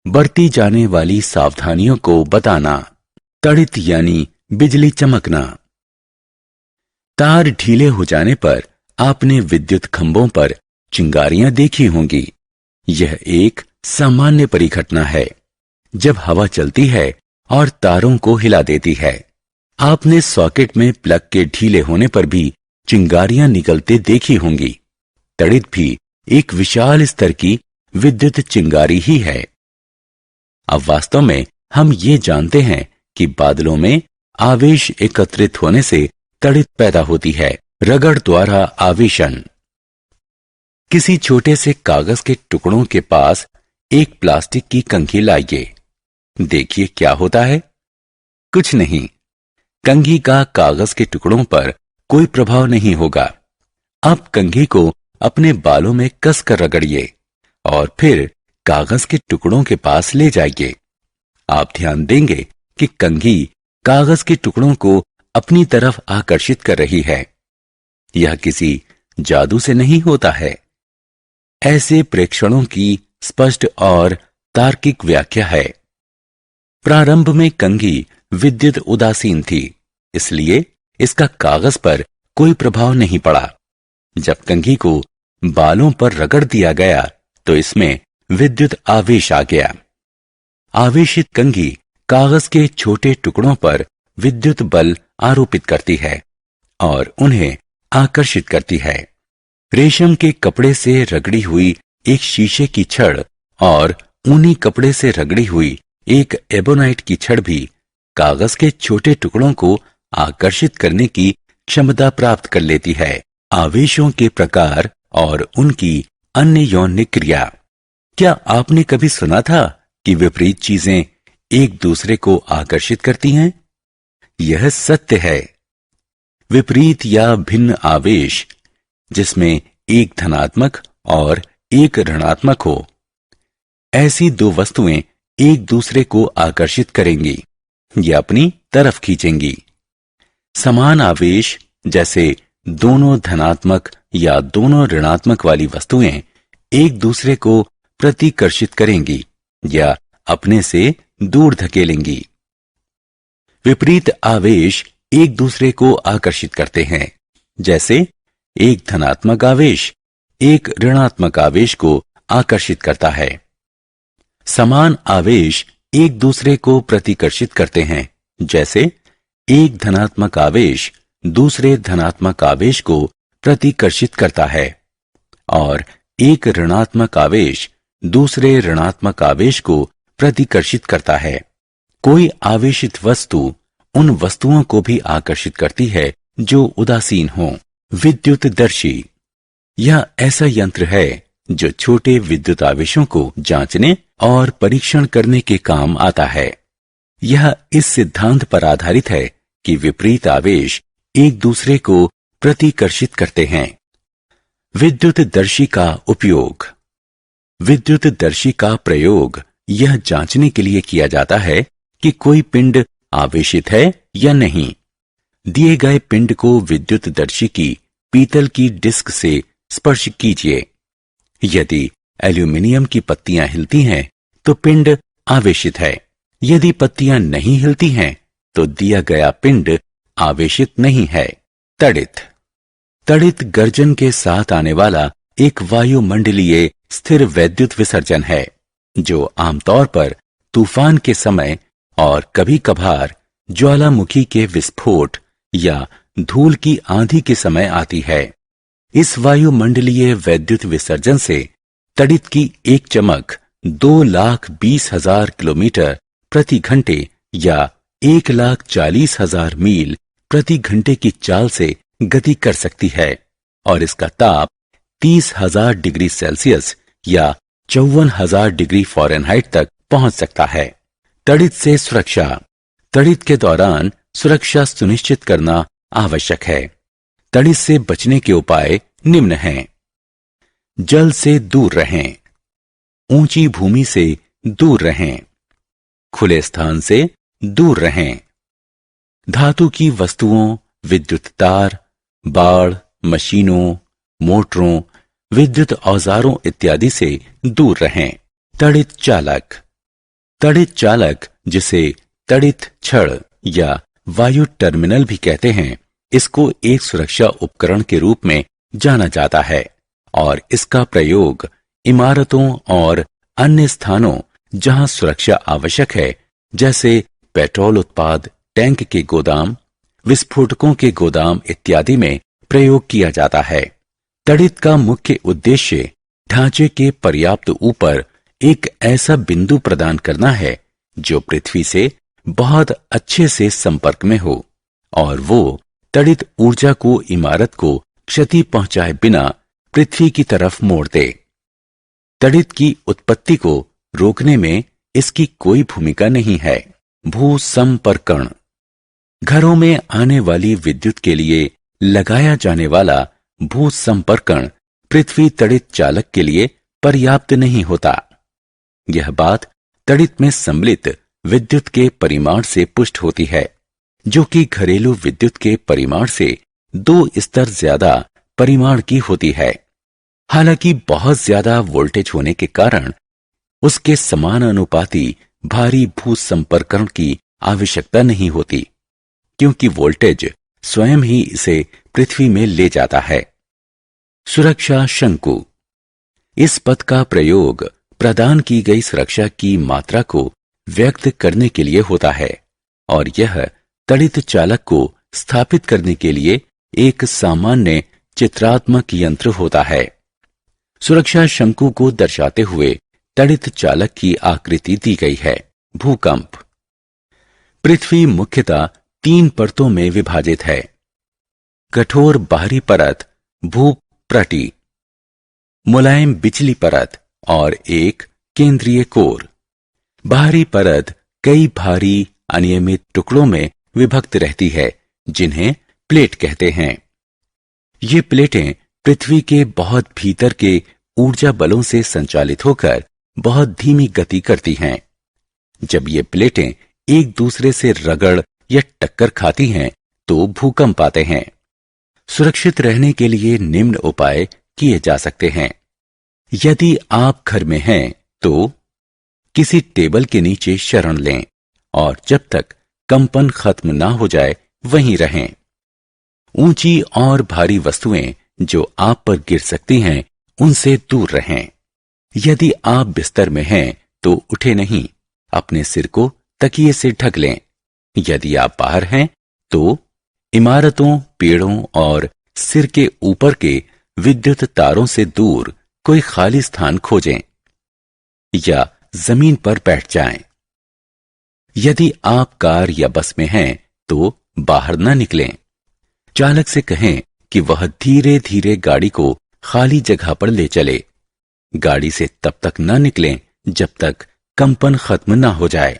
बरती जाने वाली सावधानियों को बताना। तड़ित यानी बिजली चमकना। तार ढीले हो जाने पर आपने विद्युत खंभों पर चिंगारियां देखी होंगी। यह एक सामान्य परिघटना है जब हवा चलती है और तारों को हिला देती है। आपने सॉकेट में प्लग के ढीले होने पर भी चिंगारियां निकलते देखी होंगी। तड़ित भी एक विशाल स्तर की विद्युत चिंगारी ही है। अब वास्तव में हम ये जानते हैं कि बादलों में आवेश एकत्रित होने से तड़ित पैदा होती है। रगड़ द्वारा आवेशन। किसी छोटे से कागज के टुकड़ों के पास एक प्लास्टिक की कंघी लाइए। देखिए क्या होता है। कुछ नहीं। कंघी का कागज के टुकड़ों पर कोई प्रभाव नहीं होगा। अब कंघी को अपने बालों में कसकर रगड़िए और फिर कागज के टुकड़ों के पास ले जाइए। आप ध्यान देंगे कि कंघी कागज के टुकड़ों को अपनी तरफ आकर्षित कर रही है। यह किसी जादू से नहीं होता है। ऐसे प्रेक्षणों की स्पष्ट और तार्किक व्याख्या है। प्रारंभ में कंघी विद्युत उदासीन थी, इसलिए इसका कागज पर कोई प्रभाव नहीं पड़ा। जब कंघी को बालों पर रगड़ दिया गया तो इसमें विद्युत आवेश आ गया। आवेशित कंघी कागज के छोटे टुकड़ों पर विद्युत बल आरोपित करती है और उन्हें आकर्षित करती है। रेशम के कपड़े से रगड़ी हुई एक शीशे की छड़ और ऊनी कपड़े से रगड़ी हुई एक एबोनाइट की छड़ भी कागज के छोटे टुकड़ों को आकर्षित करने की क्षमता प्राप्त कर लेती है। आवेशों के प्रकार और उनकी अन्य यौनिक क्रिया। क्या आपने कभी सुना था कि विपरीत चीजें एक दूसरे को आकर्षित करती हैं? यह सत्य है। विपरीत या भिन्न आवेश जिसमें एक धनात्मक और एक ऋणात्मक हो, ऐसी दो वस्तुएं एक दूसरे को आकर्षित करेंगी या अपनी तरफ खींचेंगी। समान आवेश जैसे दोनों धनात्मक या दोनों ऋणात्मक वाली वस्तुएं एक दूसरे को प्रतिकर्षित करेंगी या अपने से दूर धकेलेंगी। विपरीत आवेश एक दूसरे को आकर्षित करते हैं, जैसे एक धनात्मक आवेश एक ऋणात्मक आवेश को आकर्षित करता है। समान आवेश एक दूसरे को प्रतिकर्षित करते हैं, जैसे एक धनात्मक आवेश दूसरे धनात्मक आवेश को प्रतिकर्षित करता है और एक ऋणात्मक आवेश दूसरे ऋणात्मक आवेश को प्रतिकर्षित करता है। कोई आवेशित वस्तु उन वस्तुओं को भी आकर्षित करती है जो उदासीन हों। विद्युतदर्शी यह ऐसा यंत्र है जो छोटे विद्युत आवेशों को जांचने और परीक्षण करने के काम आता है। यह इस सिद्धांत पर आधारित है कि विपरीत आवेश एक दूसरे को प्रतिकर्षित करते हैं। विद्युतदर्शी का उपयोग। विद्युतदर्शी का प्रयोग यह जांचने के लिए किया जाता है कि कोई पिंड आवेशित है या नहीं। दिए गए पिंड को विद्युतदर्शी की पीतल की डिस्क से स्पर्श कीजिए। यदि एल्यूमीनियम की पत्तियां हिलती हैं तो पिंड आवेशित है। यदि पत्तियां नहीं हिलती हैं तो दिया गया पिंड आवेशित नहीं है। तड़ित। तड़ित गर्जन के साथ आने वाला एक वायुमंडलीय स्थिर वैद्युत विसर्जन है जो आमतौर पर तूफान के समय और कभी-कभार ज्वालामुखी के विस्फोट या धूल की आंधी के समय आती है। इस वायुमंडलीय वैद्युत विसर्जन से तड़ित की एक चमक 2,20,000 किलोमीटर प्रति घंटे या 1,40,000 मील प्रति घंटे की चाल से गति कर सकती है और इसका ताप 30,000 डिग्री सेल्सियस या 54,000 डिग्री फ़ारेनहाइट तक पहुंच सकता है। तड़ित से सुरक्षा। तड़ित के दौरान सुरक्षा सुनिश्चित करना आवश्यक है। तड़ित से बचने के उपाय निम्न हैं। जल से दूर रहें। ऊंची भूमि से दूर रहें। खुले स्थान से दूर रहें। धातु की वस्तुओं, विद्युत तार, बाड़, मशीनों, मोटरों, विद्युत औजारों इत्यादि से दूर रहें। तड़ित चालक। तड़ित चालक, जिसे तड़ित छड़ या वायु टर्मिनल भी कहते हैं, इसको एक सुरक्षा उपकरण के रूप में जाना जाता है और इसका प्रयोग इमारतों और अन्य स्थानों जहां सुरक्षा आवश्यक है, जैसे पेट्रोल उत्पाद टैंक के गोदाम, विस्फोटकों के गोदाम इत्यादि में प्रयोग किया जाता है। तड़ित का मुख्य उद्देश्य ढांचे के पर्याप्त ऊपर एक ऐसा बिंदु प्रदान करना है जो पृथ्वी से बहुत अच्छे से संपर्क में हो और वो तड़ित ऊर्जा को इमारत को क्षति पहुंचाए बिना पृथ्वी की तरफ मोड़ दे। तड़ित की उत्पत्ति को रोकने में इसकी कोई भूमिका नहीं है। भूसंपर्कण, घरों में आने वाली विद्युत के लिए लगाया जाने वाला भूसंपर्कण पृथ्वी तड़ित चालक के लिए पर्याप्त नहीं होता। यह बात तड़ित में सम्मिलित विद्युत के परिमाण से पुष्ट होती है, जो कि घरेलू विद्युत के परिमाण से 2 स्तर ज्यादा परिमाण की होती है। हालांकि बहुत ज्यादा वोल्टेज होने के कारण उसके समानुपाती भारी भूसंपर्कण की आवश्यकता नहीं होती, क्योंकि वोल्टेज स्वयं ही इसे पृथ्वी में ले जाता है। सुरक्षा शंकु, इस पद का प्रयोग प्रदान की गई सुरक्षा की मात्रा को व्यक्त करने के लिए होता है और यह तड़ित चालक को स्थापित करने के लिए एक सामान्य चित्रात्मक यंत्र होता है। सुरक्षा शंकु को दर्शाते हुए तड़ित चालक की आकृति दी गई है। भूकंप, पृथ्वी मुख्यतः 3 परतों में विभाजित है। कठोर बाहरी परत भूप्रटी, मुलायम बिचली परत और एक केंद्रीय कोर। बाहरी परत कई भारी अनियमित टुकड़ों में विभक्त रहती है, जिन्हें प्लेट कहते हैं। ये प्लेटें पृथ्वी के बहुत भीतर के ऊर्जा बलों से संचालित होकर बहुत धीमी गति करती हैं। जब ये प्लेटें एक दूसरे से रगड़ या टक्कर खाती हैं, तो भूकंप आते हैं। सुरक्षित रहने के लिए निम्न उपाय किए जा सकते हैं। यदि आप घर में हैं, तो किसी टेबल के नीचे शरण लें और जब तक कंपन खत्म ना हो जाए वहीं रहें। ऊंची और भारी वस्तुएं जो आप पर गिर सकती हैं, उनसे दूर रहें। यदि आप बिस्तर में हैं, तो उठे नहीं, अपने सिर को तकिए से ढक लें। यदि आप बाहर हैं, तो इमारतों, पेड़ों और सिर के ऊपर के विद्युत तारों से दूर कोई खाली स्थान खोजें या जमीन पर बैठ जाएं। यदि आप कार या बस में हैं, तो बाहर न निकलें। चालक से कहें कि वह धीरे धीरे गाड़ी को खाली जगह पर ले चले। गाड़ी से तब तक न निकलें जब तक कंपन खत्म न हो जाए।